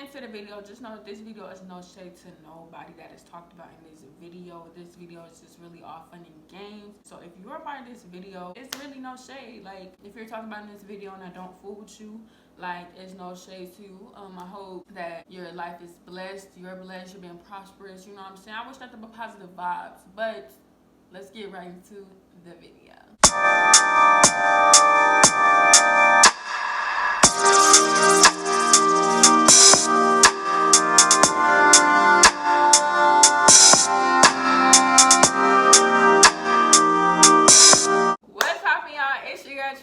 into the video, just know that this video is no shade to nobody that is talked about in this video. This video is just really all fun and games. So if you're a part of this video, it's really no shade. Like, if you're talking about in this video and I don't fool with you, like, it's no shade to you. I hope that your life is blessed, you're blessed, you're being prosperous, you know what I'm saying? I wish nothing but positive vibes, but let's get right into the video.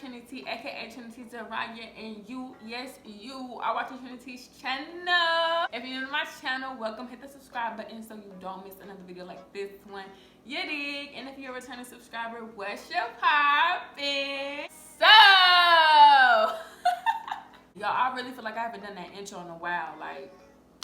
Triniteigh, aka Triniteigh Zariah, and you, yes, you are watching Triniteigh's channel. If you're new to my channel, welcome. Hit the subscribe button so you don't miss another video like this one. You dig? And if you're a returning subscriber, what's your poppin'? So, y'all, I really feel like I haven't done that intro in a while. Like,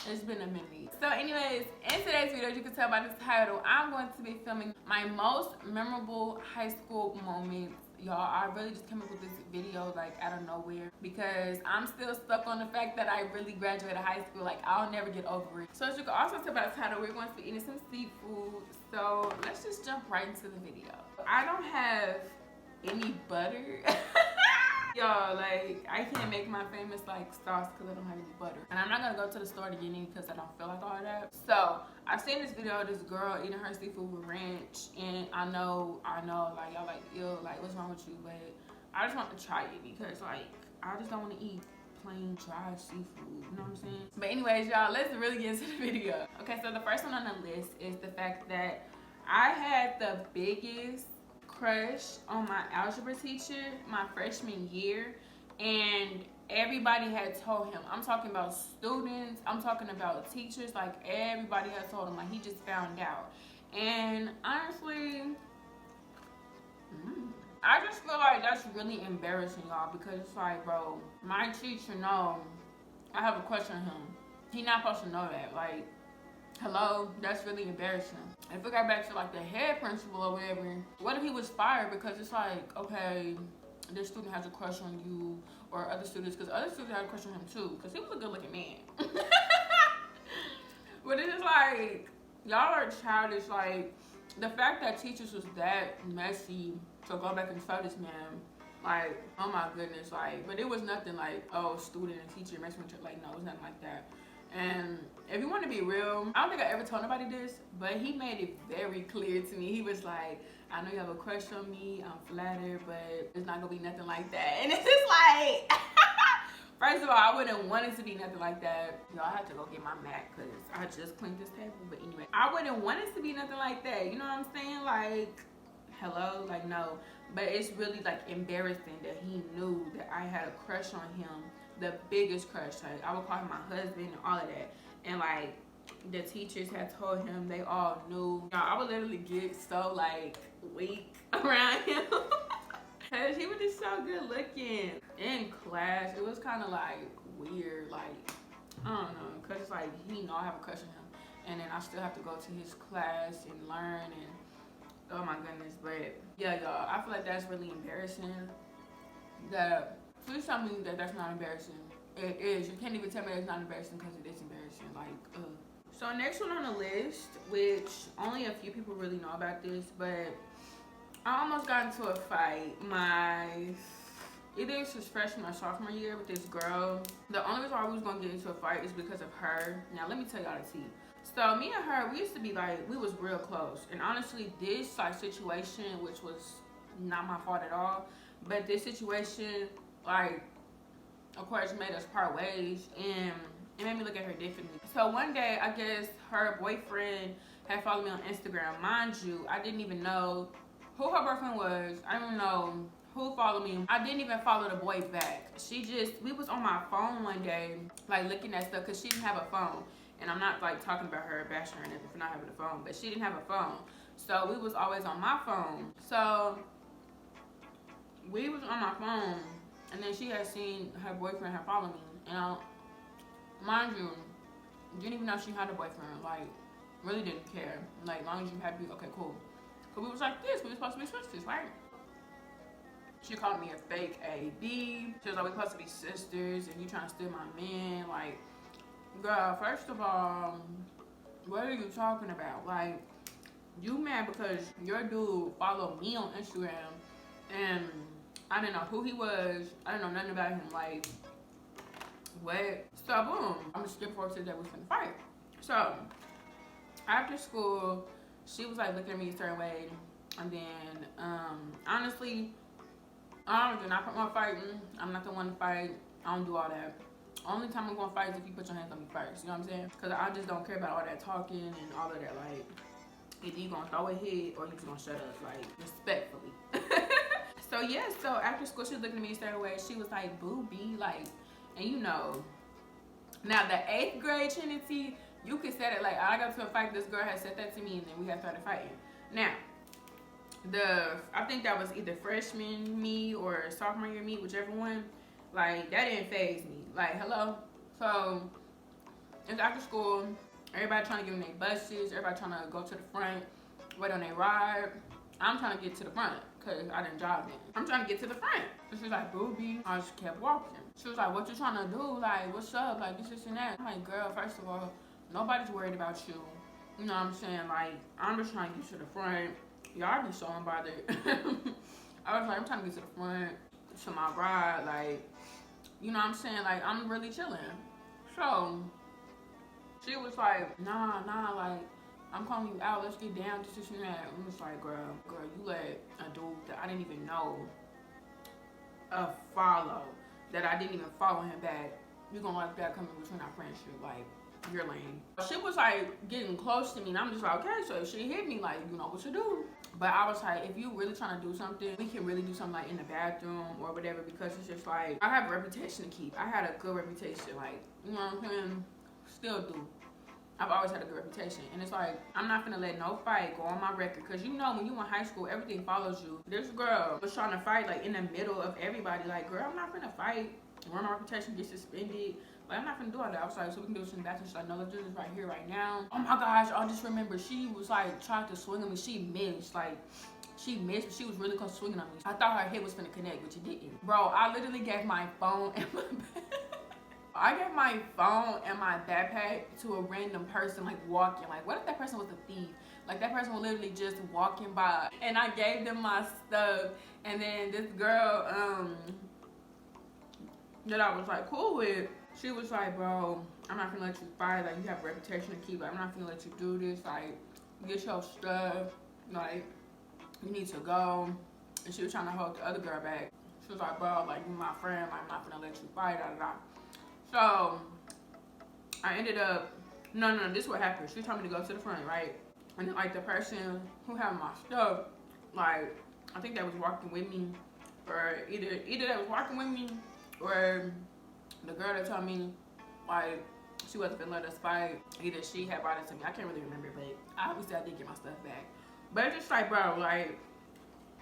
it's been a minute. So anyways, in today's video, as you can tell by the title, I'm going to be filming my most memorable high school moments. Y'all, I really just came up with this video like out of nowhere because I'm still stuck on the fact that I really graduated high school. Like, I'll never get over it. So as you can also tell by the title, we're going to be eating some seafood. So let's just jump right into the video. I don't have any butter. Y'all, like, I can't make my famous like sauce because I don't have any butter, and I'm not gonna go to the store to get any because I don't feel like all that. So I've seen this video of this girl eating her seafood with ranch, and I know, like, y'all like, ew, like, what's wrong with you? But I just want to try it because, like, I just don't want to eat plain dry seafood, you know what I'm saying? But anyways, y'all, let's really get into the video. Okay, so the first one on the list is the fact that I had the biggest crush on my algebra teacher my freshman year, and everybody had told him. I'm talking about students, I'm talking about teachers, like everybody had told him. Like, he just found out. And honestly, I just feel like that's really embarrassing, y'all, because it's like, bro, my teacher know I have a crush on him. He not supposed to know that. Like, hello, that's really embarrassing. If we got back to like the head principal or whatever, what if he was fired because it's like, okay, this student has a crush on you, or other students, because other students had a crush on him too, because he was a good looking man. But it's just like, y'all are childish. Like, the fact that teachers was that messy to go back and tell this man, like, oh my goodness. Like, but it was nothing like, oh, student and teacher makes me like, no, it was nothing like that. And if you want to be real, I don't think I ever told nobody this, but he made it very clear to me. He was like, I know you have a crush on me, I'm flattered, but it's not gonna be nothing like that. And it's just like, first of all, I wouldn't want it to be nothing like that. Y'all, I have to go get my Mac because I just cleaned this table. But anyway, I wouldn't want it to be nothing like that. You know what I'm saying? Like, hello? Like, no. But it's really like embarrassing that he knew that I had a crush on him. The biggest crush. Like, I would call him my husband and all of that. And like, the teachers had told him, they all knew. Y'all, I would literally get so like weak around him. Cause he was just so good looking. In class, it was kind of like weird. Like, I don't know, cause it's like he know I have a crush on him, and then I still have to go to his class and learn, and oh my goodness. But yeah, y'all, I feel like that's really embarrassing. Please tell me that that's not embarrassing. It is. You can't even tell me that's not embarrassing because it is embarrassing. Like, ugh. So next one on the list, which only a few people really know about this, but I almost got into a fight either this was freshman or sophomore year with this girl. The only reason why we was gonna get into a fight is because of her. Now let me tell y'all the tea. So me and her, we used to be like, we was real close. And honestly, this like situation, which was not my fault at all, but this situation, like, of course, made us part ways, and it made me look at her differently. So one day, I guess her boyfriend had followed me on Instagram. Mind you, I didn't even know who her boyfriend was. I didn't even know who followed me. I didn't even follow the boy back. We was on my phone one day, like looking at stuff, because she didn't have a phone. And I'm not like talking about her, bashing her or anything for not having a phone, but she didn't have a phone. So we was always on my phone. So we was on my phone, and then she had seen her boyfriend had followed me. And mind you, didn't even know she had a boyfriend. Like, really didn't care. Like, long as you happy, okay, cool. Cause we was like this, we was supposed to be sisters, right? She called me a fake AB. She was like, we supposed to be sisters, and you trying to steal my man. Like, Girl, first of all, what are you talking about? Like, you mad because your dude followed me on Instagram and I didn't know who he was. I didn't know nothing about him. Like, what? So, boom. I'm gonna skip forward to that we finna fight. So, after school, she was like looking at me a certain way. And then, honestly, I do not put my fighting. I'm not the one to fight. I don't do all that. Only time I'm gonna fight is if you put your hands on me first. You know what I'm saying? Because I just don't care about all that talking and all of that. Like, either you gonna throw a hit or you just gonna shut up. Like, respectfully. So, yeah. So, after school, she was looking at me a certain way. She was like, boo, B. Like, and you know. Now, the 8th grade Trinity, you could say that. Like, I got to a fight. This girl had said that to me. And then we had started fighting. Now. I think that was either freshman me or sophomore year me, whichever one. Like, that didn't faze me. Like, hello. So it's after school. Everybody trying to get in their buses. Everybody trying to go to the front, wait on their ride. I'm trying to get to the front because I didn't drive in. I'm trying to get to the front. So she was like, booby. I just kept walking. She was like, what you trying to do? Like, what's up? Like, this and that. I'm like, girl, first of all, nobody's worried about you. You know what I'm saying? Like, I'm just trying to get to the front. Y'all be so unbothered. I was like, I'm trying to get to the front, to my ride, like, you know what I'm saying? Like, I'm really chilling. So, she was like, nah, like, I'm calling you out, let's get down, this and that. I'm just like, girl, you let a dude that I didn't even know follow, that I didn't even follow him back. You gonna let that come in between our friendship, like, you're lame. She was like getting close to me and I'm just like, okay, so if she hit me, like, you know what to do. But I was like, if you really trying to do something, we can really do something like in the bathroom or whatever, because it's just like, I have a reputation to keep. I had a good reputation, like, you know what I'm saying? Still do. I've always had a good reputation. And it's like, I'm not gonna let no fight go on my record. Cause you know, when you in high school, everything follows you. This girl was trying to fight like in the middle of everybody. Like, girl, I'm not gonna fight. Where my reputation gets suspended. Like, I'm not gonna do all that. I was like, so we can do this in the bathroom. She's like, no, let's do this right here, right now. Oh my gosh, I just remember she was like, trying to swing on me. She missed, like, she missed, but she was really close to swinging on me. I thought her head was gonna connect, but it didn't. Bro, I literally gave my phone and I gave my phone and my backpack to a random person, like, walking. Like, what if that person was a thief? Like, that person was literally just walking by. And I gave them my stuff. And then this girl, that I was, like, cool with, she was like, bro, I'm not gonna let you fight. Like, you have a reputation to keep. Like, I'm not gonna let you do this. Like, get your stuff. Like, you need to go. And she was trying to hold the other girl back. She was like, bro, like, you my friend. Like, I'm not gonna let you fight. Da, da, da. So, I ended up, no, this is what happened. She told me to go to the front, right? And then, like, the person who had my stuff, like, I think they was walking with me. Or either they was walking with me, or the girl that told me, like, she wasn't gonna let us fight. Either she had brought it to me. I can't really remember, but obviously I did get my stuff back. But it's just like, bro, like,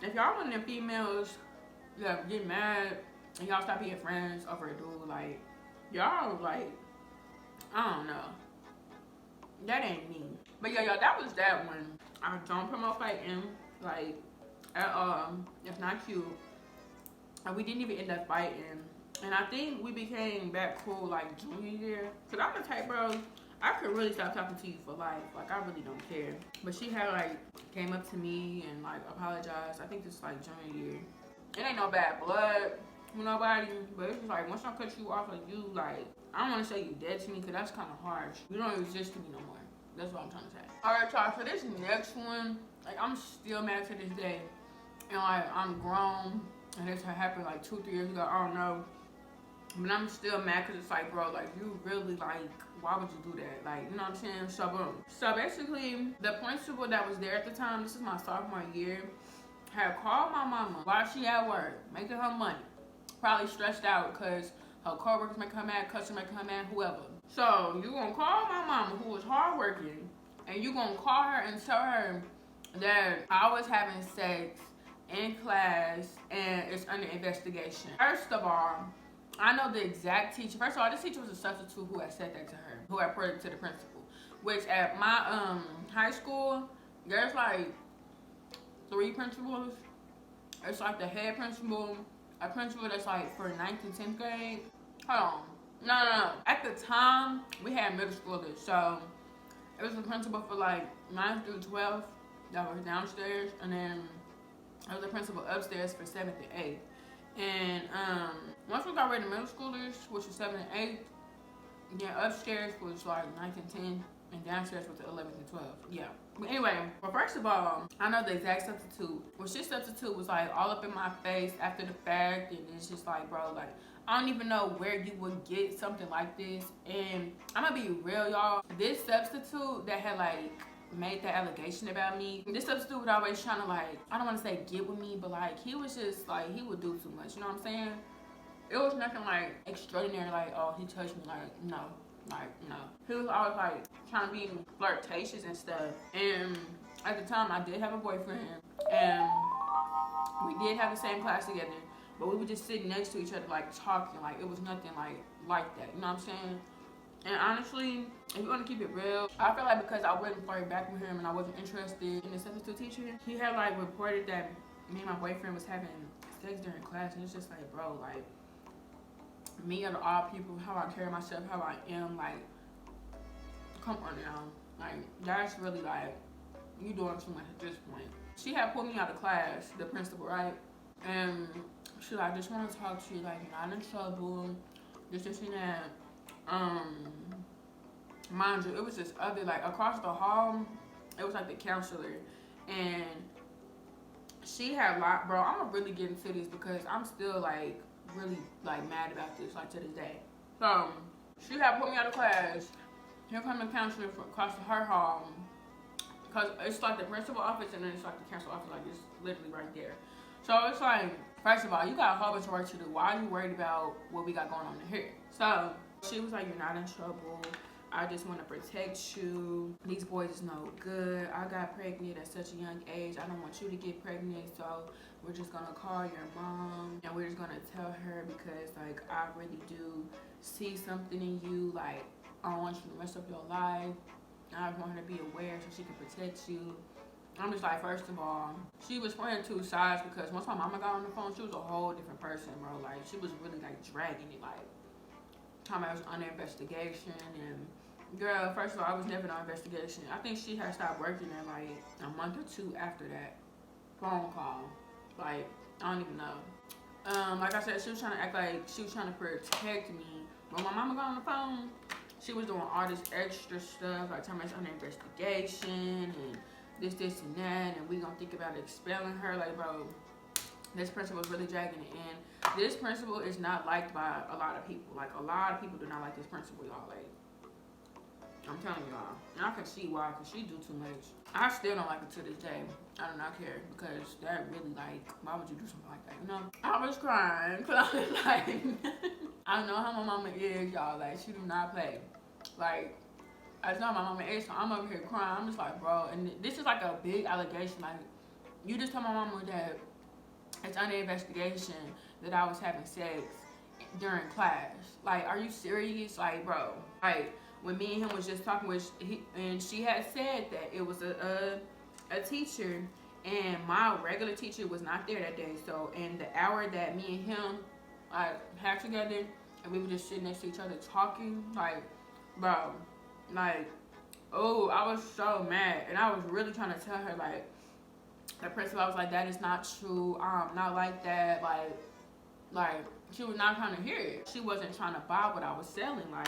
if y'all one of them females that get mad and y'all stop being friends over a dude, like, y'all, like, I don't know. That ain't me. But yeah, y'all, that was that one. I don't promote fighting, like, at all. It's not cute. And we didn't even end up fighting. And I think we became back cool, like, junior year. Cause I'm the type, bro, I could really stop talking to you for life. Like, I really don't care. But she had, like, came up to me and, like, apologized. I think this is, like, junior year. It ain't no bad blood with nobody. But it's just, like, once I cut you off, like, you, like, I don't want to say you dead to me, cause that's kind of harsh. You don't exist to me no more. That's what I'm trying to say. Alright, y'all, so this next one, like, I'm still mad to this day. And, like, I'm grown. And this happened, like, 2-3 years ago. I don't know. But I'm still mad because it's like, bro, like, you really, like, why would you do that? Like, you know what I'm saying? So, boom. So, basically, the principal that was there at the time, this is my sophomore year, had called my mama while she at work, making her money. Probably stressed out because her coworkers making her mad, customers making her mad, whoever. So, you gonna call my mama, who was hardworking, and you gonna call her and tell her that I was having sex in class and it's under investigation. First of all, I know the exact teacher. First of all, this teacher was a substitute who had said that to her, who had reported it to the principal. Which at my high school, there's like 3 principals. It's like the head principal, a principal that's like for 9th and 10th grade. Hold on. No. At the time, we had middle schoolers, so it was the principal for like 9th through 12th that was downstairs, and then I was the principal upstairs for 7th and 8th. And once we got rid of middle schoolers, which was 7th and 8th, then upstairs was like 9th and 10th, and downstairs was the 11th and 12th. Yeah. But anyway, well, first of all, I know the exact substitute. Well, shit substitute was like all up in my face after the fact, and it's just like, bro, like, I don't even know where you would get something like this. And I'm gonna be real, y'all. This substitute that had like made that allegation about me, this substitute was always trying to like, I don't want to say get with me, but like he was just like, he would do too much, you know what I'm saying? It was nothing like extraordinary, like, oh, he touched me, like, no. Like, no. He was always like trying to be flirtatious and stuff. And at the time I did have a boyfriend, and we did have the same class together, but we would just sit next to each other like talking, like it was nothing like that, you know what I'm saying? And honestly, if you want to keep it real, I feel like because I wasn't flirting back with him and I wasn't interested in the substitute teacher, he had like reported that me and my boyfriend was having sex during class, and it's just like, bro, like, me out of all people, how I carry myself, how I am, like, come on now. Like, that's really like, you doing too much at this point. She had pulled me out of class, the principal, right? And she like, I just want to talk to you, like, you're not in trouble, this and that. Mind you, it was this other, like, across the hall, it was like the counselor, and she had like, bro, I'm gonna really get into this because I'm still like really like mad about this, like, to this day. So she had put me out of class. Here comes the counselor from across her hall, because it's like the principal office and then it's like the council office, like it's literally right there. So it's like, first of all, you got a whole bunch of work to do. Why are you worried about what we got going on in here? So she was like, you're not in trouble, I just want to protect you. These boys is no good. I got pregnant at such a young age. I don't want you to get pregnant, so we're just gonna call your mom and we're just gonna tell her, because like I really do see something in you. Like, I don't want you to mess up your life. I want her to be aware so she can protect you. I'm just like, first of all, she was playing two sides, because once my mama got on the phone, she was a whole different person, bro. Like, she was really like dragging it, like talking about it was under investigation. And girl, first of all, I was never on investigation. I think she had stopped working there like a month or two after that phone call. Like, I don't even know. Like I said, she was trying to act like she was trying to protect me. When my mama got on the phone, she was doing all this extra stuff, like telling me it's under investigation and this and that, and we gonna think about expelling her. Like, bro, this principal is really dragging it in. This principal is not liked by a lot of people. Like, a lot of people do not like this principal, y'all. Like, I'm telling y'all. And I can see why, because she do too much. I still don't like it to this day. I do not care, because that really, like, why would you do something like that, you know? I was crying, because I was like, I know how my mama is, y'all. Like, she do not play. Like, I know my mama is, so I'm over here crying. I'm just like, bro, and this is like a big allegation. Like, you just tell my mama that it's under investigation that I was having sex during class. Like, are you serious? Like, bro, like, when me and him was just talking, and she had said that it was a teacher, and my regular teacher was not there that day. So, in the hour that me and him had together, and we were just sitting next to each other talking, like, bro, like, oh, I was so mad, and I was really trying to tell her, like, the principal, I was like, that is not true, not like that, like, she was not trying to hear it. She wasn't trying to buy what I was selling, like,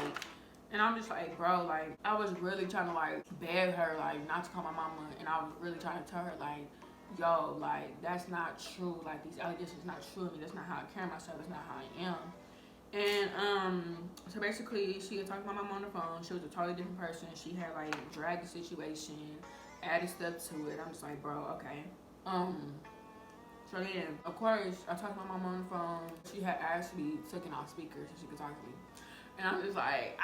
and I'm just like, bro, like, I was really trying to, like, beg her, like, not to call my mama, and I was really trying to tell her, like, yo, like, that's not true, like, these allegations is not true of me, that's not how I carry myself, that's not how I am. And so basically, she had talked to my mom on the phone. She was a totally different person. She had like dragged the situation, added stuff to it. I'm just like, bro, okay. So then, of course, I talked to my mom on the phone. She had actually taken off speakers so she could talk to me. And I'm just like,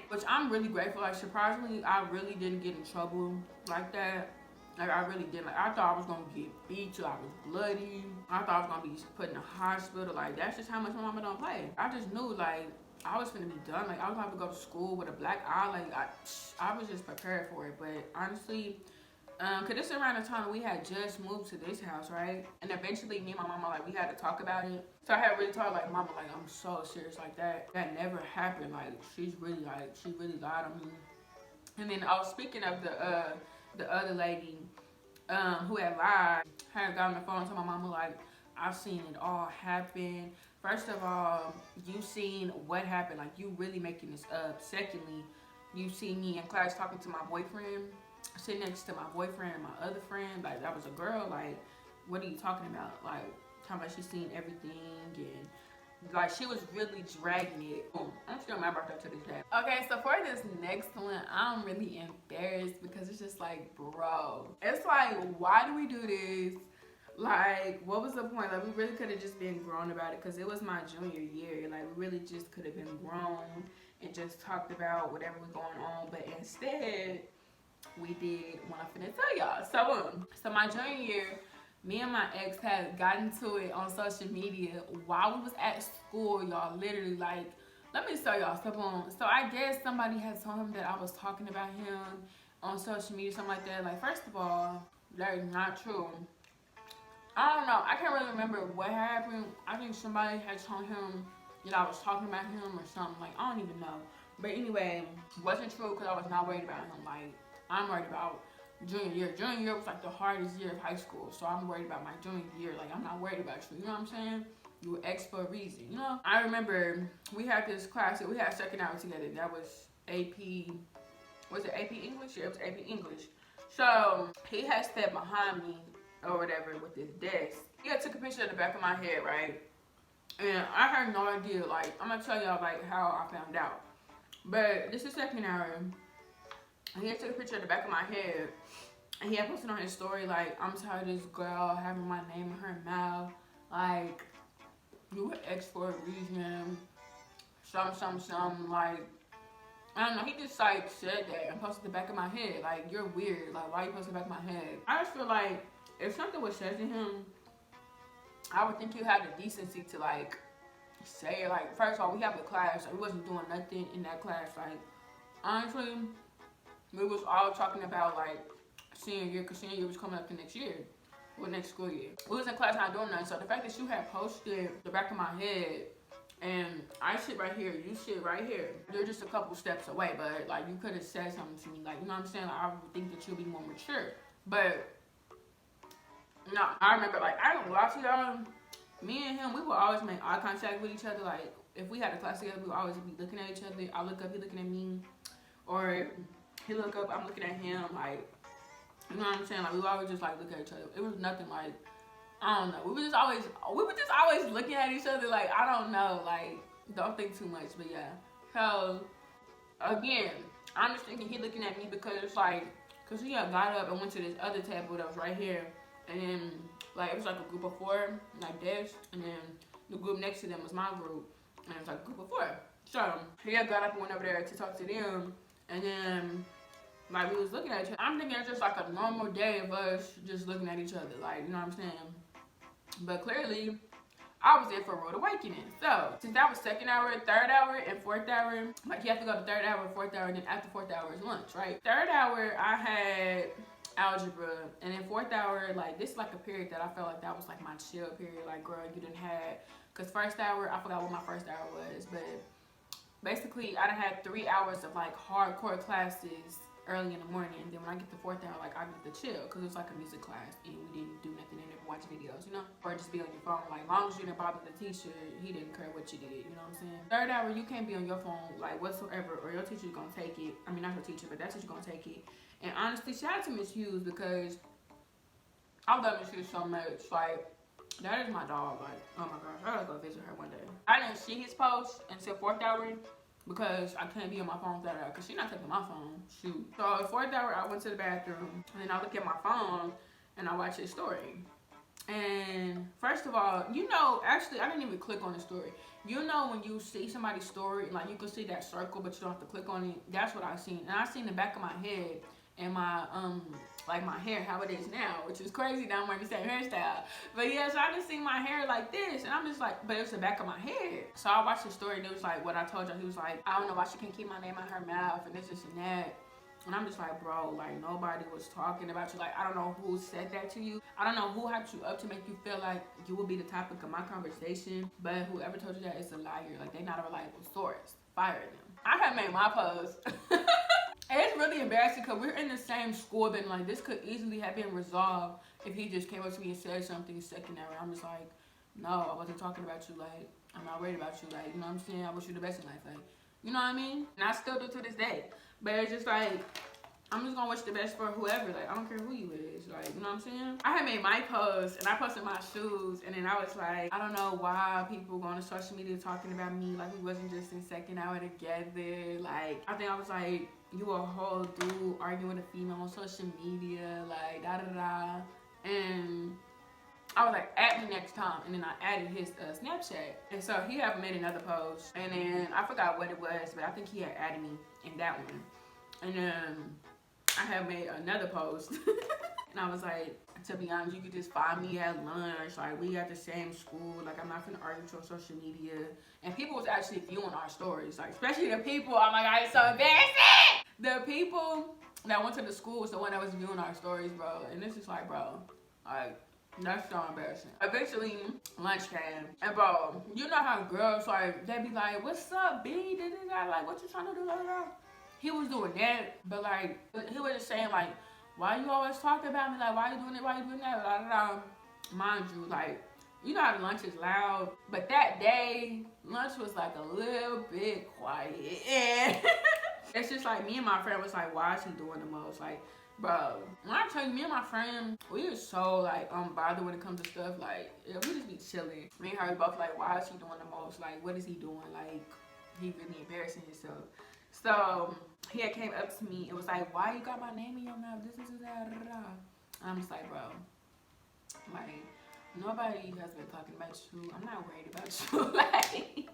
which I'm really grateful. Like, surprisingly, I really didn't get in trouble like that. Like, I really didn't. Like, I thought I was going to get beat till I was bloody. I thought I was going to be put in a hospital. Like, that's just how much my mama don't play. I just knew, like, I was going to be done. Like, I was going to have to go to school with a black eye. Like, I was just prepared for it. But honestly, Cause this is around the time we had just moved to this house, right? And eventually me and my mama, like, we had to talk about it. So I had really told, like, mama, like, I'm so serious, like, that never happened. Like, she really lied on me. And then I was speaking of the other lady who had lied, had got on the phone to my mama, like, I've seen it all happen. First of all, you seen what happened, like, you really making this up. Secondly, you see me in class talking to my boyfriend, sitting next to my boyfriend and my other friend, like, that was a girl. Like, what are you talking about? Like, talking about she seen everything, and like, she was really dragging it. I'm still mad about that to this day. Okay, so for this next one, I'm really embarrassed because it's just like, bro, it's like, why do we do this? Like, what was the point? Like, we really could have just been grown about it, because it was my junior year. Like, we really just could have been grown and just talked about whatever was going on. But instead, we did what I'm finna tell y'all. So my junior year, me and my ex had gotten to it on social media while we was at school, y'all. Literally, like, let me tell y'all something. So I guess somebody had told him that I was talking about him on social media, something like that. Like, first of all, that is not true. I don't know. I can't really remember what happened. I think somebody had told him that I was talking about him or something. Like, I don't even know. But anyway, it wasn't true because I was not worried about him. Like, I'm worried about junior year. Junior year was like the hardest year of high school. So I'm worried about my junior year. Like, I'm not worried about you. You know what I'm saying? You were ex for a reason, you know? I remember we had this class that we had second hour together. That was AP. Was it AP English? Yeah, it was AP English. So he had stepped behind me or whatever with his desk. He had took a picture of the back of my head, right? And I had no idea. Like, I'm gonna tell y'all like how I found out. But this is second hour. He had took a picture of the back of my head, and he had posted on his story like, I'm tired of this girl having my name in her mouth. Like, you were ex for a reason. Some. Like, I don't know. He just like said that and posted the back of my head. Like, you're weird. Like, why you posting the back of my head? I just feel like if something was said to him, I would think you had the decency to like say it. Like, first of all, we have a class. Like, we wasn't doing nothing in that class. Like, honestly, we was all talking about like senior year, because senior year was coming up the next year, or next school year. We was in class not doing nothing. So the fact that you had posted the back of my head, and I sit right here, you sit right here, you're just a couple steps away, but like, you could have said something to me. Like, you know what I'm saying? Like, I would think that you'll be more mature. But no, I remember, like, I don't lie to y'all, me and him, we would always make eye contact with each other. Like, if we had a class together, we would always be looking at each other. I look up, he looking at me. Or he look up, I'm looking at him. Like, you know what I'm saying? Like, we would always just, like, look at each other. It was nothing, like, I don't know. We were just always looking at each other. Like, I don't know. Like, don't think too much, but yeah. So, again, I'm just thinking he looking at me because it's like, because he had got up and went to this other table that was right here. And then, like, it was like a group of 4, like this. And then the group next to them was my group. And it was like a group of 4. So, he had got up and went over there to talk to them. And then, like, we was looking at each other. I'm thinking it's just like a normal day of us just looking at each other. Like, you know what I'm saying? But clearly, I was there for a rude awakening. So, since that was second hour, third hour, and fourth hour, like, you have to go to third hour, fourth hour, and then after fourth hour is lunch, right? Third hour, I had algebra, and then fourth hour, like, this is like a period that I felt like that was like my chill period. Like, girl, you didn't have, because first hour, I forgot what my first hour was, but basically, I done had 3 hours of like hardcore classes early in the morning, and then when I get to fourth hour, like, I get to chill, because it was like a music class, and we didn't do nothing in there, watch videos, you know, or just be on your phone. Like, as long as you didn't bother the teacher, he didn't care what you did, you know what I'm saying? Third hour, you can't be on your phone, like, whatsoever, or your teacher's gonna take it. I mean, not your teacher, but that teacher's gonna take it. And honestly, shout out to Miss Hughes, because I love Miss Hughes so much. Like, that is my dog. Like, oh my gosh, I gotta go visit her one day. I didn't see his post until fourth hour, because I can't be on my phone third hour, because she's not taking my phone. Shoot. So fourth hour, I went to the bathroom, and then I look at my phone, and I watch his story. And first of all, you know, actually, I didn't even click on the story. You know, when you see somebody's story, like, you can see that circle, but you don't have to click on it. That's what I seen. And I seen the back of my head and my, like, my hair, how it is now, which is crazy that I'm wearing the same hairstyle. But yeah, so I just seen my hair like this, and I'm just like, but it's the back of my head. So I watched the story, and it was like what I told you. He was like, I don't know why she can't keep my name out her mouth, and this and that. And I'm just like, bro, like, nobody was talking about you. Like, I don't know who said that to you. I don't know who hyped you up to make you feel like you would be the topic of my conversation. But whoever told you that is a liar. Like, they're not a reliable source. Fire them. I have made my post. It's really embarrassing because we're in the same school, but like, this could easily have been resolved if he just came up to me and said something secondary. I'm just like, no, I wasn't talking about you. Like, I'm not worried about you. Like, you know what I'm saying? I wish you the best in life. Like, you know what I mean? And I still do to this day. But it's just like, I'm just gonna wish the best for whoever. Like, I don't care who you is. Like, you know what I'm saying? I had made my post and I posted my shoes, and then I was like, I don't know why people going to social media talking about me like we wasn't just in second hour together. Like, I think I was like, you a whole dude arguing with a female on social media, like da da da. And I was like, add me next time. And then I added his Snapchat. And so he had made another post. And then I forgot what it was, but I think he had added me in that one. And then I have made another post. And I was like, to be honest, you could just find me at lunch. Like, we at the same school. Like, I'm not gonna argue with you on social media. And people was actually viewing our stories. Like, especially the people, oh my God, it's so embarrassing. The people that went to the school was the one that was viewing our stories, bro. And this is like, bro, like, that's so embarrassing. Eventually, lunch came. And bro, you know how girls, like, they be like, what's up, B? Like, what you trying to do? He was doing that, but like, he was just saying like, why you always talking about me? Like, why you doing it? Why you doing that? Blah, blah, blah. Mind you, like, you know how lunch is loud, but that day, lunch was like a little bit quiet. And it's just like, me and my friend was like, why is he doing the most? Like, bro, when I tell you, me and my friend, we are so like unbothered when it comes to stuff. Like, yeah, we just be chilling. Me and her both like, why is he doing the most? Like, what is he doing? Like, he really embarrassing himself. So he had came up to me and was like, why you got my name in your mouth? This is that. I'm just like, bro, like, nobody has been talking about you. I'm not worried about you. Like,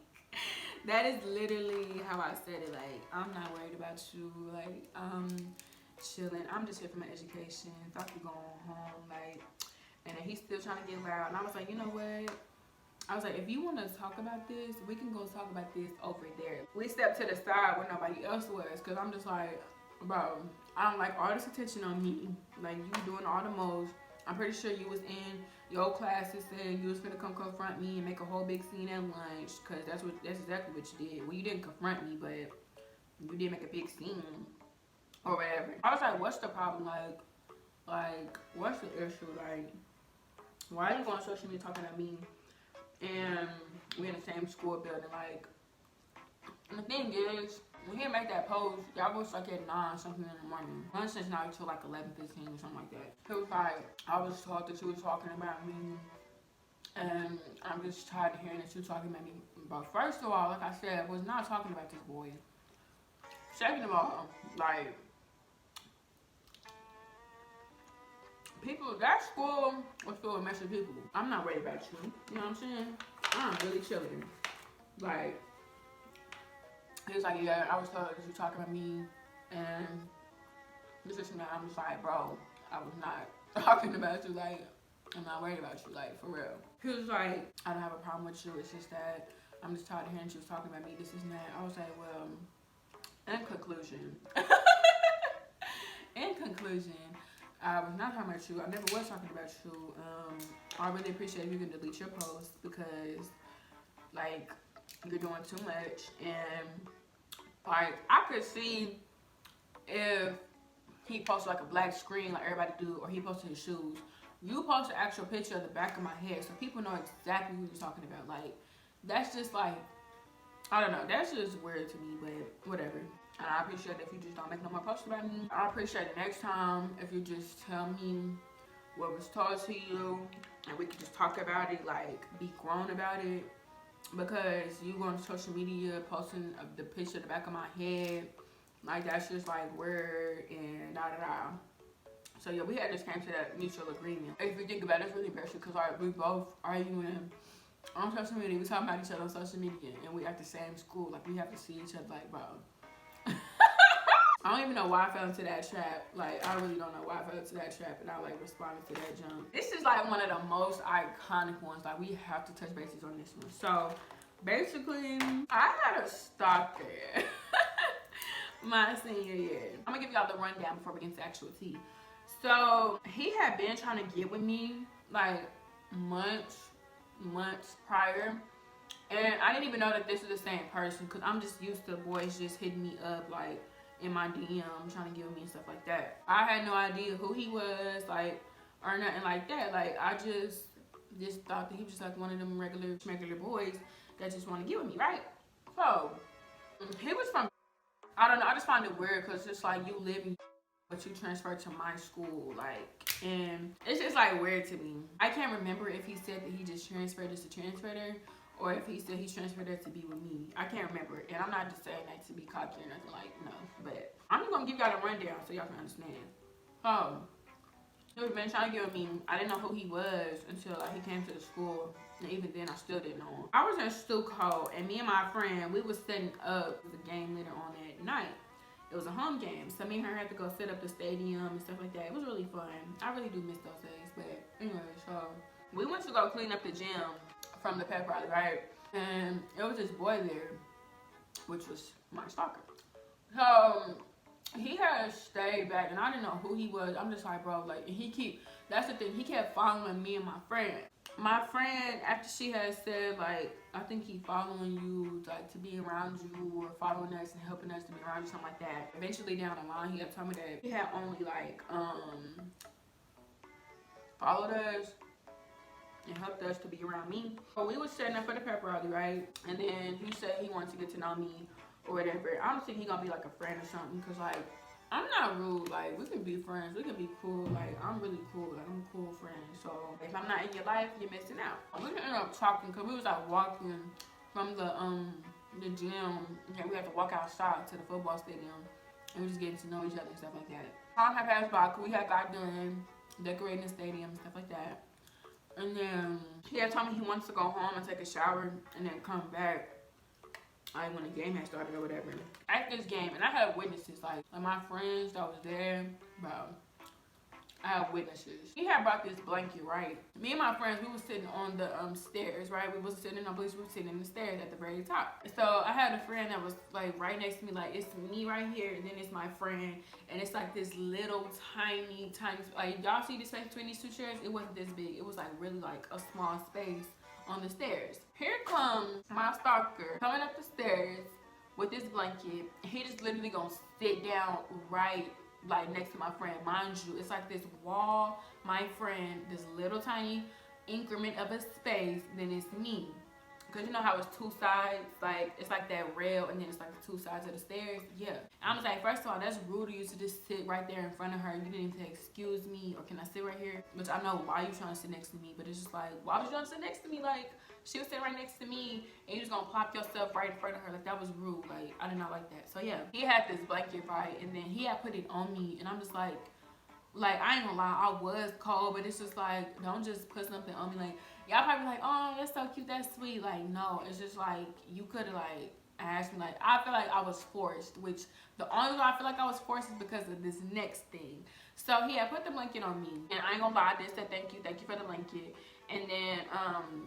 that is literally how I said it. Like, I'm not worried about you. Like, chilling. I'm just here for my education. Thought you going home. Like, and then he's still trying to get loud. And I was like, you know what? I was like, if you want to talk about this, we can go talk about this over there. We stepped to the side where nobody else was, because I'm just like, bro, I don't like all this attention on me. Like, you doing all the most. I'm pretty sure you was in your classes and you was finna come confront me and make a whole big scene at lunch, because that's exactly what you did. Well, you didn't confront me, but you did make a big scene or whatever. I was like, what's the problem? Like, what's the issue? Like, why are you going on social media talking about me? And we in the same school building, like, and the thing is, when he made that post, y'all was like at 9 something in the morning. Lunch is not until like 11:15 or something like that. He was like, I was taught that you was talking about me, and I'm just tired of hearing that you talking about me. But first of all, like I said, I was not talking about this boy. Second of all, like, people, that school was full of messy people. I'm not worried about you. You know what I'm saying? I'm really chilling. Like, he was like, yeah, I was told that you talking about me, and this is now. I'm just like, bro, I was not talking about you. Like, I'm not worried about you. Like, for real. He was like, I don't have a problem with you. It's just that I'm just tired of hearing you was talking about me. This is that. I was like, well, in conclusion, I was not talking about you. I never was talking about you. I really appreciate if you can delete your post, because, like, you're doing too much. And, like, I could see if he posted, like, a black screen like everybody do, or he posted his shoes. You post an actual picture of the back of my head so people know exactly who you're talking about. Like, that's just, like, I don't know. That's just weird to me, but whatever. And I appreciate it if you just don't make no more posts about me. I appreciate it next time if you just tell me what was told to you, and we can just talk about it, like, be grown about it. Because you go on social media posting the picture of the back of my head, like, that's just like weird and da da da. So yeah, we had just came to that mutual agreement. If you think about it, it's really embarrassing because we both arguing on social media. We talking about each other on social media, and we at the same school. Like, we have to see each other. Like, bro, I don't even know why I fell into that trap. Like, I really don't know why I fell into that trap, and I, like, responded to that jump. This is, like, one of the most iconic ones. Like, we have to touch bases on this one. So, basically, I gotta stop there. my senior year. I'm gonna give y'all the rundown before we get into actual tea. So he had been trying to get with me like months prior, and I didn't even know that this was the same person, because I'm just used to boys just hitting me up like in my DM trying to get with me and stuff like that. I had no idea who he was, like, or nothing like that. Like, I just thought that he was just like one of them regular boys that just want to get with me, right? So he was from, I don't know, I just find it weird because it's like you live in, but you transferred to my school, like, and it's just like weird to me. I can't remember if he said that he just transferred just to transfer there, or if he said he transferred there to be with me. I can't remember, and I'm not just saying that to be cocky or nothing, like, no. But I'm just gonna give y'all a rundown so y'all can understand. He was been trying to get with me. I didn't know who he was until like he came to the school, and even then I still didn't know him. I was in Stuco, and me and my friend, we was setting up the game later on that night. It was a home game, so me and her had to go set up the stadium and stuff like that. It was really fun. I really do miss those days, but anyway, so we went to go clean up the gym from the pep rally, right? And it was this boy there, which was my stalker. So he had stayed back, and I didn't know who he was. I'm just like, bro, like, and that's the thing, he kept following me and my friend. My friend, after she had said, like, I think he following you, like, to be around you, or following us and helping us to be around you, something like that. Eventually down the line, he had told me that he had only, like, followed us and helped us to be around me. So we was setting up for the pep rally, right? And then he said he wanted to get to know me or whatever. I don't think he gonna be like a friend or something, because like, I'm not rude. Like, we can be friends, we can be cool. Like, I'm really cool. Like, I'm a cool friend. So if I'm not in your life, you're missing out. We ended up talking because we was like walking from the gym, and we had to walk outside to the football stadium, and we just getting to know each other and stuff like that. Time had passed by, we had got done decorating the stadium and stuff like that. And then he had told me he wants to go home and take a shower and then come back, like, when the game had started or whatever. At this game, and I had witnesses, like my friends that was there, bro. I had witnesses. He had brought this blanket, right? Me and my friends, we was sitting on the stairs, right? We wasn't sitting on bleachers, we were sitting in the stairs at the very top. So I had a friend that was like right next to me, like, it's me right here, and then it's my friend, and it's like this little tiny, like, y'all see the space between these two chairs? It wasn't this big. It was like really like a small space on the stairs. Here comes my stalker coming up the stairs with this blanket. He just literally gonna sit down right like next to my friend. Mind you, it's like this wall, my friend, this little tiny increment of a space, then it's me. Because you know how it's two sides, like, it's like that rail, and then it's like the two sides of the stairs. Yeah. I'm just like, first of all, that's rude of you to just sit right there in front of her. You didn't even say, excuse me, or can I sit right here? Which I know why you trying to sit next to me, but it's just like, why was you trying to sit next to me? Like, she was sitting right next to me, and you just gonna plop yourself right in front of her. Like, that was rude. Like, I did not like that. So yeah, he had this blanket, right, and then he had put it on me, and I'm just like, I ain't gonna lie, I was cold, but it's just like, don't just put something on me. Like, y'all probably like, oh, that's so cute, that's sweet. Like, no, it's just like, you could have like asked me. Like, I feel like I was forced, which the only reason I feel like I was forced is because of this next thing. So he had put the blanket on me, and I ain't gonna lie, I did say thank you for the blanket. And then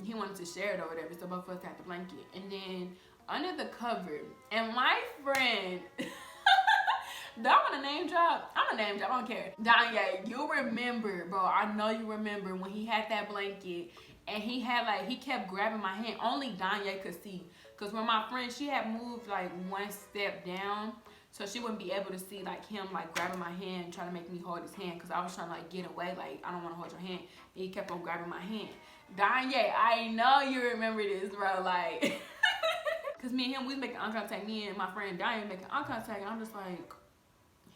he wanted to share it or whatever, so both of us had the blanket. And then under the cover, and my friend, do I want a name drop? I'm a name drop, I don't care. Danye, you remember, bro, I know you remember when he had that blanket, and he had like, he kept grabbing my hand. Only Danye could see. Because when my friend, she had moved like one step down, so she wouldn't be able to see like him like grabbing my hand, trying to make me hold his hand, because I was trying to like get away, like, I don't want to hold your hand. And he kept on grabbing my hand. Danye, I know you remember this, bro, like, because me and him, we was making eye contact. Me and my friend Danye making eye contact, and I'm just like,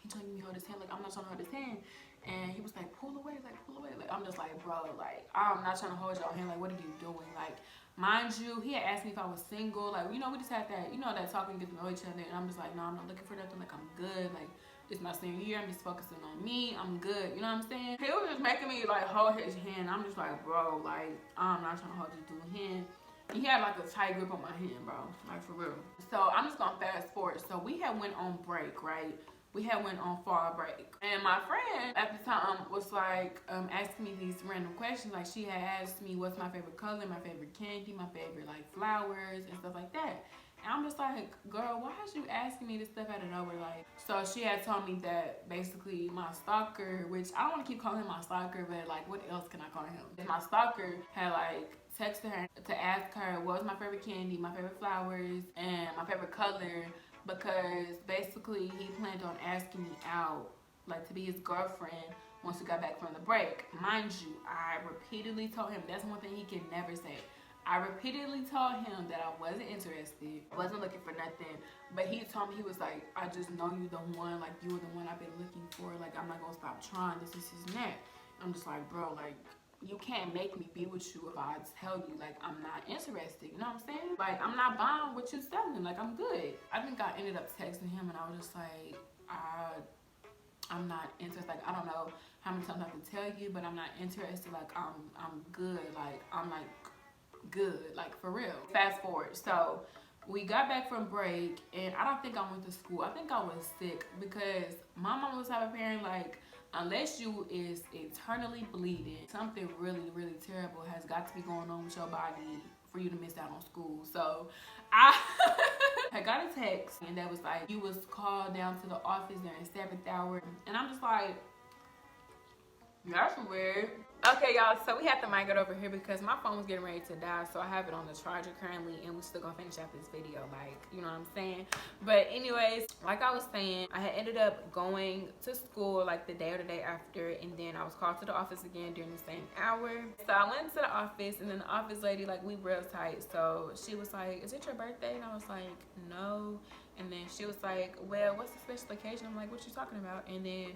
he trying to hold his hand, like, I'm not trying to hold his hand. And he was like, pull away, like, pull away. Like, I'm just like, bro, like, I'm not trying to hold your hand. Like, what are you doing? Like, mind you, he had asked me if I was single. Like, you know, we just had that, you know, that talking, get to know each other. And I'm just like, no, I'm not looking for nothing. Like, I'm good. Like, it's my senior year. I'm just focusing on me. I'm good. You know what I'm saying? He was just making me, like, hold his hand. I'm just like, bro, like, I'm not trying to hold you through hand. He had, like, a tight grip on my hand, bro. Like, for real. So, I'm just going to fast forward. So, we had went on break, right? We had went on fall break, and my friend at the time was like asking me these random questions. Like, she had asked me what's my favorite color, my favorite candy, my favorite like flowers and stuff like that. And I'm just like, girl, why is you asking me this stuff out of nowhere? Like, so she had told me that basically my stalker, which I don't want to keep calling him my stalker, but like, what else can I call him? My stalker had like texted her to ask her what was my favorite candy, my favorite flowers, and my favorite color, because basically he planned on asking me out, like to be his girlfriend once we got back from the break. Mind you, I repeatedly told him, that's one thing he can never say. I repeatedly told him that I wasn't interested, wasn't looking for nothing, but he told me, he was like, I just know you the one, like you were the one I've been looking for, like I'm not gonna stop trying, this and that. I'm just like, bro, like you can't make me be with you if I tell you like I'm not interested, you know what I'm saying? Like I'm not buying what you're selling, like I'm good. I think I ended up texting him and I was just like, I'm not interested, like I don't know how many times I have to tell you, but I'm not interested, like I'm good, like I'm like good, like for real. Fast forward, so we got back from break and I don't think I went to school. I think I was sick because my mom was type of parent, like unless you is eternally bleeding, something really, really terrible has got to be going on with your body for you to miss out on school. So I got a text and that was like, you was called down to the office during 7th hour, and I'm just like, that's weird. Okay, y'all, so we have the mic over here because my phone was getting ready to die, so I have it on the charger currently, and we still gonna finish out this video, like, you know what I'm saying? But anyways, like I was saying, I had ended up going to school like the day or the day after, and then I was called to the office again during the same hour. So I went to the office, and then the office lady, like, we real tight, so she was like, is it your birthday? And I was like, no. And then she was like, well, what's the special occasion? I'm like, what you talking about? And then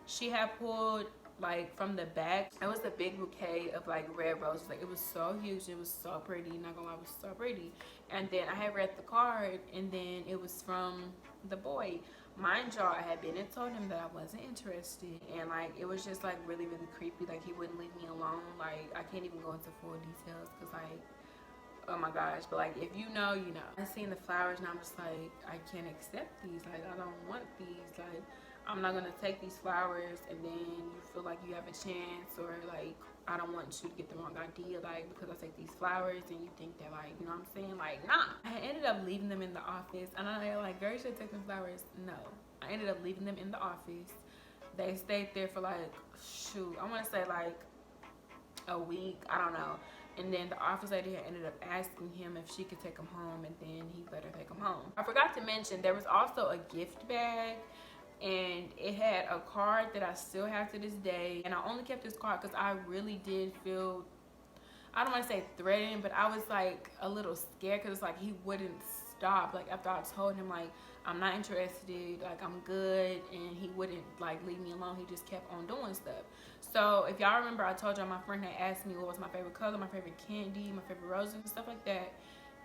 she had pulled like from the back, it was a big bouquet of like red roses. Like it was so huge, it was so pretty, not gonna lie, it was so pretty. And then I had read the card, and then it was from the boy. Mind y'all, I had been and told him that I wasn't interested, and like it was just like really, really creepy. Like he wouldn't leave me alone. Like I can't even go into full details because like, oh my gosh, but like if you know, you know. I seen the flowers and I'm just like, I can't accept these, like I don't want these, like I'm not gonna take these flowers and then you feel like you have a chance, or like I don't want you to get the wrong idea, like because I take these flowers and you think that, like, you know what I'm saying, like nah. I ended up leaving them in the office, and I'm like, girl, you should take them flowers. No, I ended up leaving them in the office. They stayed there for like, shoot, I want to say like a week, I don't know. And then the office lady had ended up asking him if she could take him home, and then he better take him home. I forgot to mention there was also a gift bag, and it had a card that I still have to this day. And I only kept this card because I really did feel, I don't want to say threatened, but I was like a little scared because it's like he wouldn't stop. Like after I told him like I'm not interested, like I'm good, and he wouldn't like leave me alone, he just kept on doing stuff. So if y'all remember, I told y'all my friend had asked me what was my favorite color, my favorite candy, my favorite roses and stuff like that.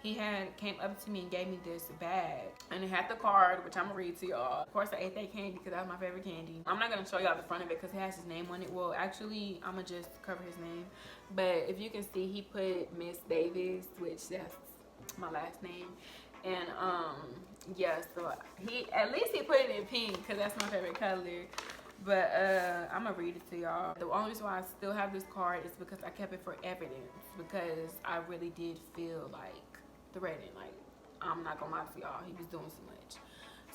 He had came up to me and gave me this bag, and it had the card, which I'm gonna read to y'all. Of course, I ate that candy because that was my favorite candy. I'm not gonna show y'all the front of it because it has his name on it. Well, actually, I'm gonna just cover his name. But if you can see, he put Miss Davis, which that's my last name. And yeah, so he, at least he put it in pink because that's my favorite color. But I'm gonna read it to y'all. The only reason why I still have this card is because I kept it for evidence, because I really did feel like threatened. Like, I'm not gonna lie to y'all, he was doing so much.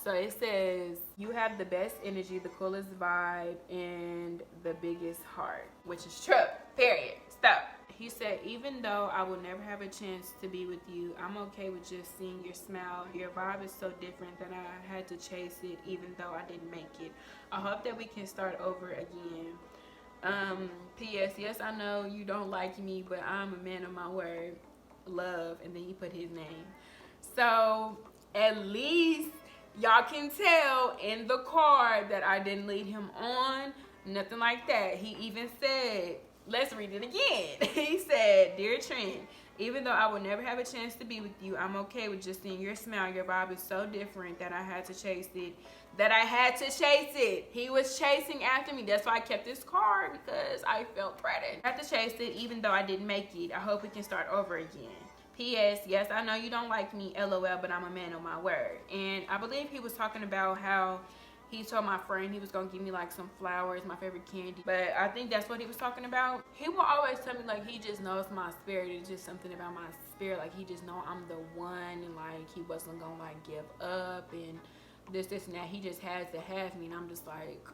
So it says, you have the best energy, the coolest vibe, and the biggest heart, which is true, period. Stop. He said, even though I will never have a chance to be with you, I'm okay with just seeing your smile. Your vibe is so different that I had to chase it even though I didn't make it. I hope that we can start over again. P.S. Yes, I know you don't like me, but I'm a man of my word. Love. And then he put his name. So at least y'all can tell in the card that I didn't lead him on. Nothing like that. He even said, let's read it again. He said, Dear Trent, even though I will never have a chance to be with you, I'm okay with just seeing your smile. Your vibe is so different that I had to chase it. He was chasing after me. That's why I kept this card, because I felt threatened. I had to chase it even though I didn't make it. I hope we can start over again. P.S. Yes, I know you don't like me, LOL, but I'm a man of my word. And I believe he was talking about how he told my friend he was gonna give me like some flowers, my favorite candy. But I think that's what he was talking about. He will always tell me like he just knows my spirit. It's just something about my spirit. Like he just know I'm the one, and like he wasn't gonna like give up and this and that. He just has to have me, and I'm just like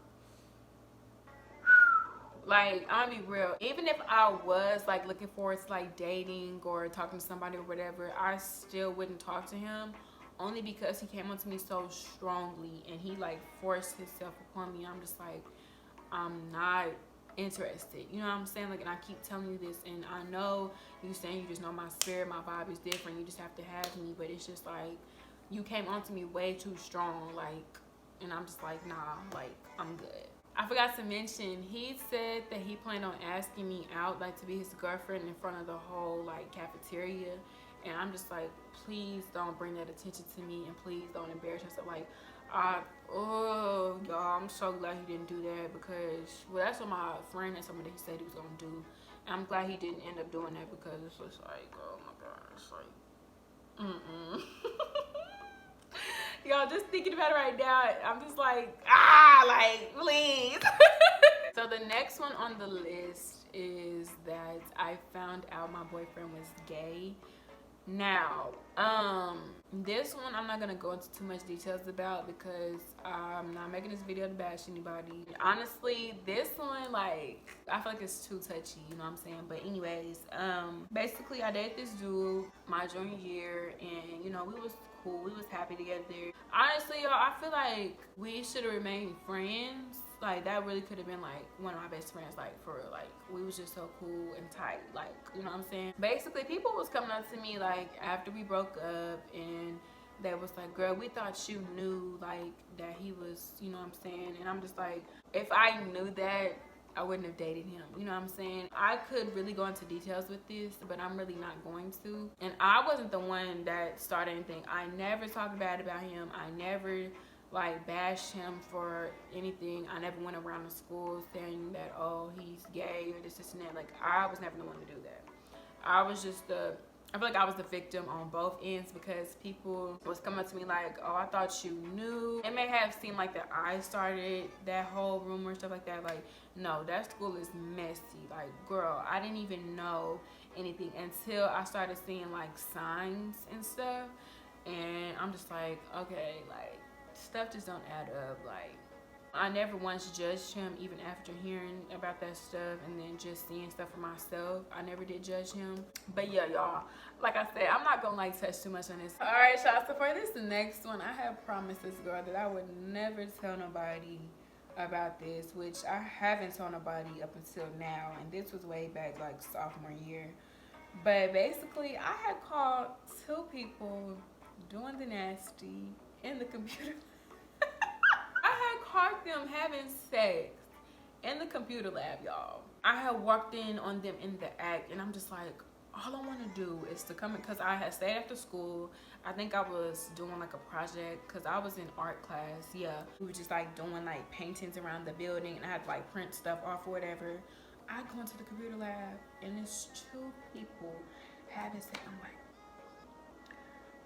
I'll be real. Even if I was like looking forward to like dating or talking to somebody or whatever, I still wouldn't talk to him. Only because he came onto me so strongly and he like forced himself upon me. I'm just like, I'm not interested. You know what I'm saying? Like, and I keep telling you this, and I know you saying you just know my spirit, my vibe is different. You just have to have me, but it's just like you came onto me way too strong. Like, and I'm just like, nah, like I'm good. I forgot to mention, he said that he planned on asking me out, like to be his girlfriend in front of the whole like cafeteria. And I'm just like, please don't bring that attention to me, and please don't embarrass yourself. Like, oh, y'all, I'm so glad he didn't do that, because, well, that's what my friend and somebody said he was gonna do. And I'm glad he didn't end up doing that, because it's just like, oh my gosh, like, y'all, just thinking about it right now, I'm just like, like, please. So the next one on the list is that I found out my boyfriend was gay. Now, this one I'm not gonna go into too much details about, because I'm not making this video to bash anybody. Honestly, this one, like, I feel like it's too touchy, you know what I'm saying? But anyways, basically I dated this dude my junior year, and you know, we was cool, we was happy together. Honestly, y'all, I feel like we should have remained friends. Like, that really could have been like one of my best friends, like for real. Like, we was just so cool and tight, like, you know what I'm saying? Basically, people was coming up to me like after we broke up, and they was like, girl, we thought you knew like that he was, you know what I'm saying? And I'm just like, if I knew that, I wouldn't have dated him, you know what I'm saying? I could really go into details with this, but I'm really not going to. And I wasn't the one that started anything. I never talked bad about him. I never like bashed him for anything. I never went around the school saying that, oh, he's gay or this and that. Like, I was never the one to do that. I was just I feel like I was the victim on both ends, because people was coming up to me like, oh, I thought you knew. It may have seemed like that I started that whole rumor and stuff like that. Like, no, that school is messy. Like, girl, I didn't even know anything until I started seeing like signs and stuff. And I'm just like, okay, like, stuff just don't add up. Like, I never once judged him, even after hearing about that stuff and then just seeing stuff for myself. I never did judge him. But yeah, y'all, like I said, I'm not gonna like touch too much on this. All right, y'all, so for this next one, I have promised this girl that I would never tell nobody about this, which I haven't told nobody up until now, and this was way back like sophomore year. But basically, I had called 2 people doing the nasty in the computer. Caught them having sex in the computer lab, y'all. I had walked in on them in the act, and I'm just like, all I want to do is to come in, because I had stayed after school. I think I was doing like a project, because I was in art class. Yeah, we were just like doing like paintings around the building, and I had to like print stuff off or whatever. I go into the computer lab, and it's 2 people having sex. I'm like,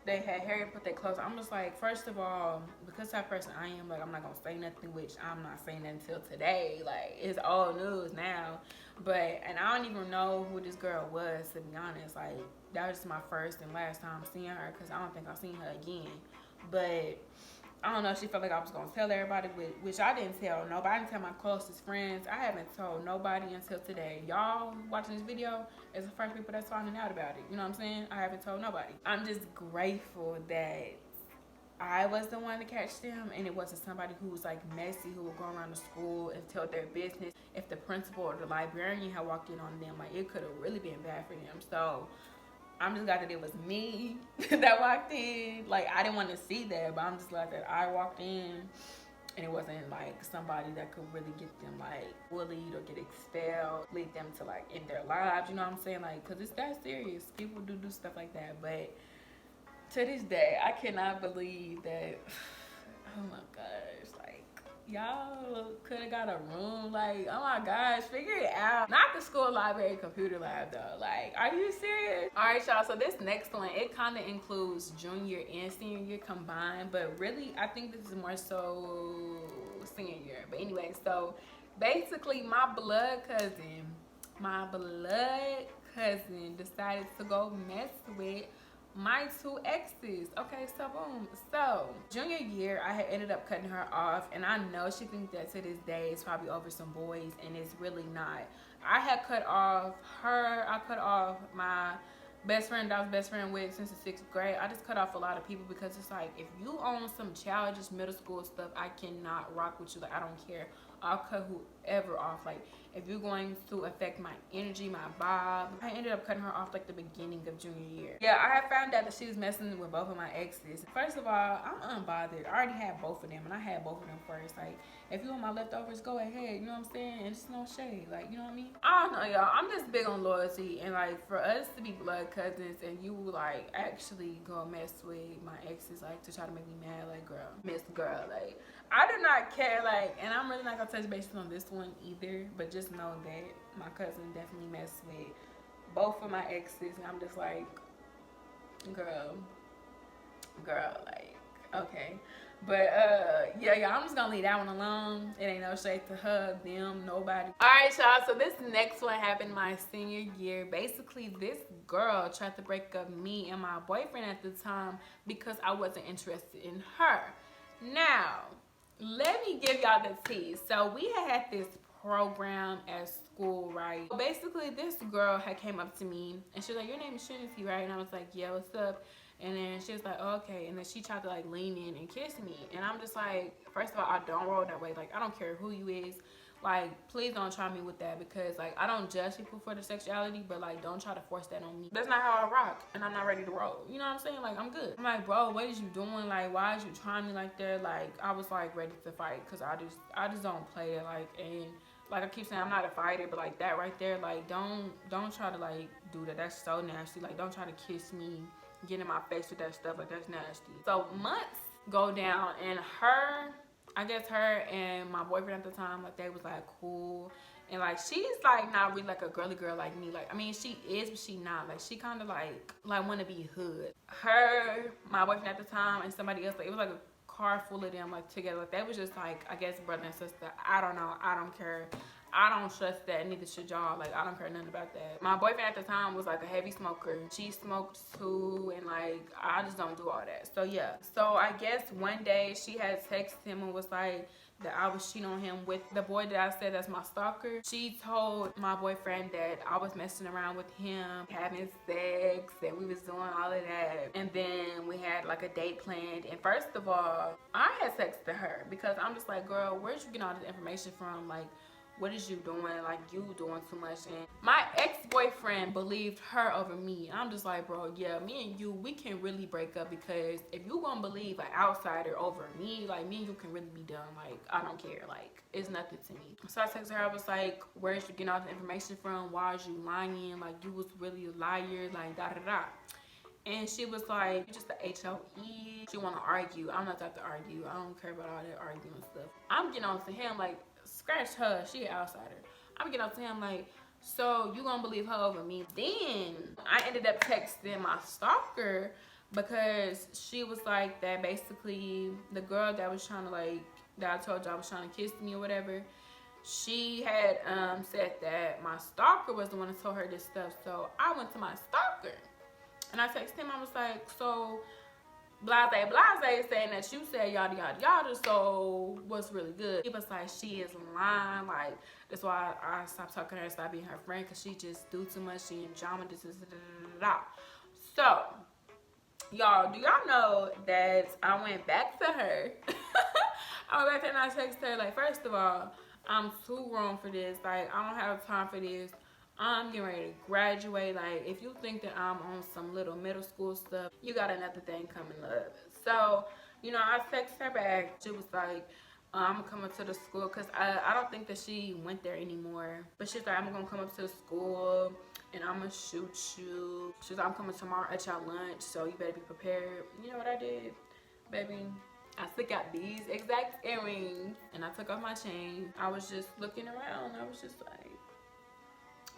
they had Harry put their clothes on. I'm just like, first of all, because that person I am, like, I'm not gonna say nothing, which I'm not saying until today. Like, it's all news now. But, and I don't even know who this girl was, to be honest. Like, that was just my first and last time seeing her, because I don't think I'll see her again. But I don't know, she felt like I was gonna tell everybody, which I didn't tell nobody. I didn't tell my closest friends. I haven't told nobody until today. Y'all watching this video is the first people that's finding out about it. You know what I'm saying? I haven't told nobody. I'm just grateful that I was the one to catch them, and it wasn't somebody who was like messy, who would go around the school and tell their business. If the principal or the librarian had walked in on them, like, it could have really been bad for them. So I'm just glad that it was me that walked in. Like, I didn't want to see that, but I'm just glad that I walked in, and it wasn't like somebody that could really get them like bullied or get expelled, lead them to like end their lives. You know what I'm saying? Like, because it's that serious. People do stuff like that. But to this day, I cannot believe that. Oh my gosh, like, y'all could have got a room. Like, oh my gosh, figure it out. Not the school library computer lab though. Like, are you serious? All right, y'all, so this next one, it kind of includes junior and senior year combined, but really I think this is more so Okay, so basically my blood cousin decided to go mess with my two exes. Okay, so boom. So junior year, I had ended up cutting her off, and I know she thinks that to this day it's probably over some boys, and it's really not. I had cut off her. I cut off my best friend that I was best friend with since the 6th grade. I just cut off a lot of people because it's like, if you own some childish middle school stuff, I cannot rock with you. Like, I don't care. I'll cut whoever off. Like, if you're going to affect my energy, my vibe. I ended up cutting her off like the beginning of junior year. Yeah, I had found out that she was messing with both of my exes. First of all, I'm unbothered. I already had both of them, and I had both of them first. Like, if you want my leftovers, go ahead. You know what I'm saying? And it's no shade. Like, you know what I mean? I don't know, y'all. I'm just big on loyalty, and like, for us to be blood cousins and you like actually go mess with my exes, like, to try to make me mad, like, girl, miss girl, like, I do not care, like, and I'm really not gonna touch base on this one either, but just know that my cousin definitely messed with both of my exes, and I'm just like, girl, like, okay. But yeah, I'm just gonna leave that one alone. It ain't no shade to her, them, nobody. All right, y'all, so this next one happened my senior year. Basically, this girl tried to break up me and my boyfriend at the time because I wasn't interested in her. Now, let me give y'all the tea. So we had this program at school, right? Basically, this girl had came up to me and she was like, your name is Triniteigh, right? And I was like, yeah, what's up? And then she was like, oh, okay. And then she tried to like lean in and kiss me. And I'm just like, first of all, I don't roll that way. Like, I don't care who you is. Like, please don't try me with that, because like, I don't judge people for their sexuality, but like, don't try to force that on me. That's not how I rock, and I'm not ready to roll. You know what I'm saying? Like, I'm good. I'm like, bro, what is you doing? Like, why is you trying me like that? Like, I was like ready to fight, because I just don't play it. Like, and like I keep saying, I'm not a fighter, but like that right there, like, don't try to like do that. That's so nasty. Like, don't try to kiss me, get in my face with that stuff. Like, that's nasty. So months go down, and I guess her and my boyfriend at the time, like, they was like cool, and like, she's like not really like a girly girl like me. Like, I mean, she is, but she not. Like, she kind of like want to be hood. Her, my boyfriend at the time, and somebody else, like, it was like a car full of them, like, together. Like, they was just like, I guess, brother and sister. I don't know. I don't care. I don't trust that, neither should y'all. Like, I don't care nothing about that. My boyfriend at the time was like a heavy smoker. She smoked too, and like, I just don't do all that. So yeah. So I guess one day she had texted him and was like that I was cheating on him with the boy that I said that's my stalker. She told my boyfriend that I was messing around with him, having sex, that we was doing all of that. And then we had like a date planned. And first of all, I had texted her because I'm just like, girl, where'd you get all this information from? Like, what is you doing? Like, you doing too much. And my ex-boyfriend believed her over me. I'm just like, bro, yeah, me and you, we can really break up, because if you gonna believe an outsider over me, like, me and you can really be done. Like, I don't care. Like, it's nothing to me. So I texted her. I was like, where's you getting all the information from? Why is you lying? Like, you was really a liar. Like, da da da. And she was like, you're just the HOE. She want to argue. I'm not that to argue. I don't care about all that arguing stuff. I'm getting on to him like, scratch her, she an outsider. I'm getting up to him like, so you gonna believe her over me? Then I ended up texting my stalker, because she was like that basically the girl that was trying to like, that I told you I was trying to kiss me or whatever, she had said that my stalker was the one that told her this stuff. So I went to my stalker and I texted him. I was like, so blase saying that you said yada yada yada, so what's really good? He was like, she is lying. Like, that's why I stopped talking to her and stopped being her friend, because she just do too much. She in drama, this is da da da da. So y'all, do y'all know that I went back to her? I went back to her and I texted her like, first of all, I'm too grown for this. Like, I don't have time for this. I'm getting ready to graduate. Like, if you think that I'm on some little middle school stuff, you got another thing coming up. So, you know, I texted her back. She was like, I'm coming to the school, because I don't think that she went there anymore. But she's like, I'm going to come up to the school and I'm going to shoot you. She's like, I'm coming tomorrow at your lunch, so you better be prepared. You know what I did, baby? I took out these exact earrings and I took off my chain. I was just looking around. I was just like,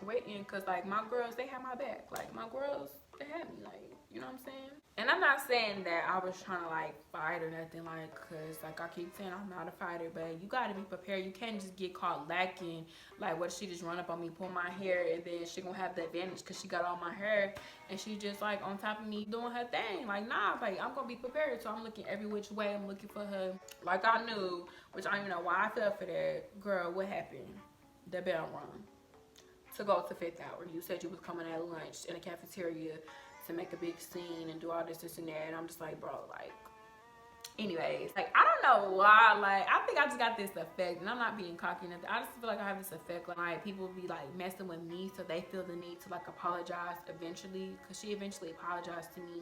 waiting, because like, my girls, they had my back. Like, my girls, they had me, like, you know what I'm saying? And I'm not saying that I was trying to like fight or nothing, like, cause like I keep saying I'm not a fighter, but you gotta be prepared. You can't just get caught lacking. Like, what, she just run up on me, pull my hair, and then she gonna have the advantage cause she got all my hair, and she just like on top of me doing her thing. Like, nah, like I'm gonna be prepared. So I'm looking every which way. I'm looking for her. Like I knew, which I don't even know why I fell for that. Girl, what happened? The bell rung to go to 5th hour. You said you was coming at lunch in the cafeteria to make a big scene and do all this and that, and I'm just like, bro, like, anyways, like, I don't know why, like, I think I just got this effect, and I'm not being cocky or nothing. I just feel like I have this effect, like people be like messing with me, so they feel the need to like apologize eventually, because she eventually apologized to me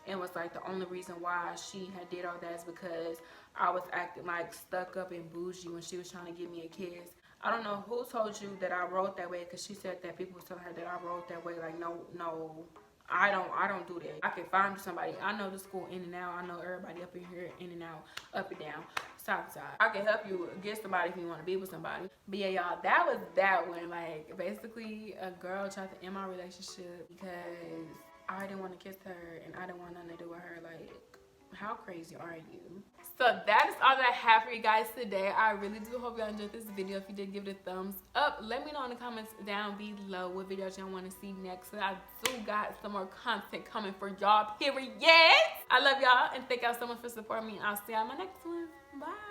and was like, the only reason why she had did all that is because I was acting like stuck up and bougie when she was trying to give me a kiss. I don't know who told you that I wrote that way, because she said that people was telling her that I wrote that way. Like, no, I don't do that. I can find somebody. I know the school in and out. I know everybody up in here in and out, up and down, side to side. I can help you get somebody if you want to be with somebody. But yeah, y'all, that was that one. Like, basically, a girl tried to end my relationship because I didn't want to kiss her and I didn't want nothing to do with her. Like, how crazy are you? So that is all that I have for you guys today. I really do hope y'all enjoyed this video. If you did, give it a thumbs up. Let me know in the comments down below what videos y'all want to see next. So I do got some more content coming for y'all, period. I love y'all and thank y'all so much for supporting me. I'll see y'all in my next one. Bye.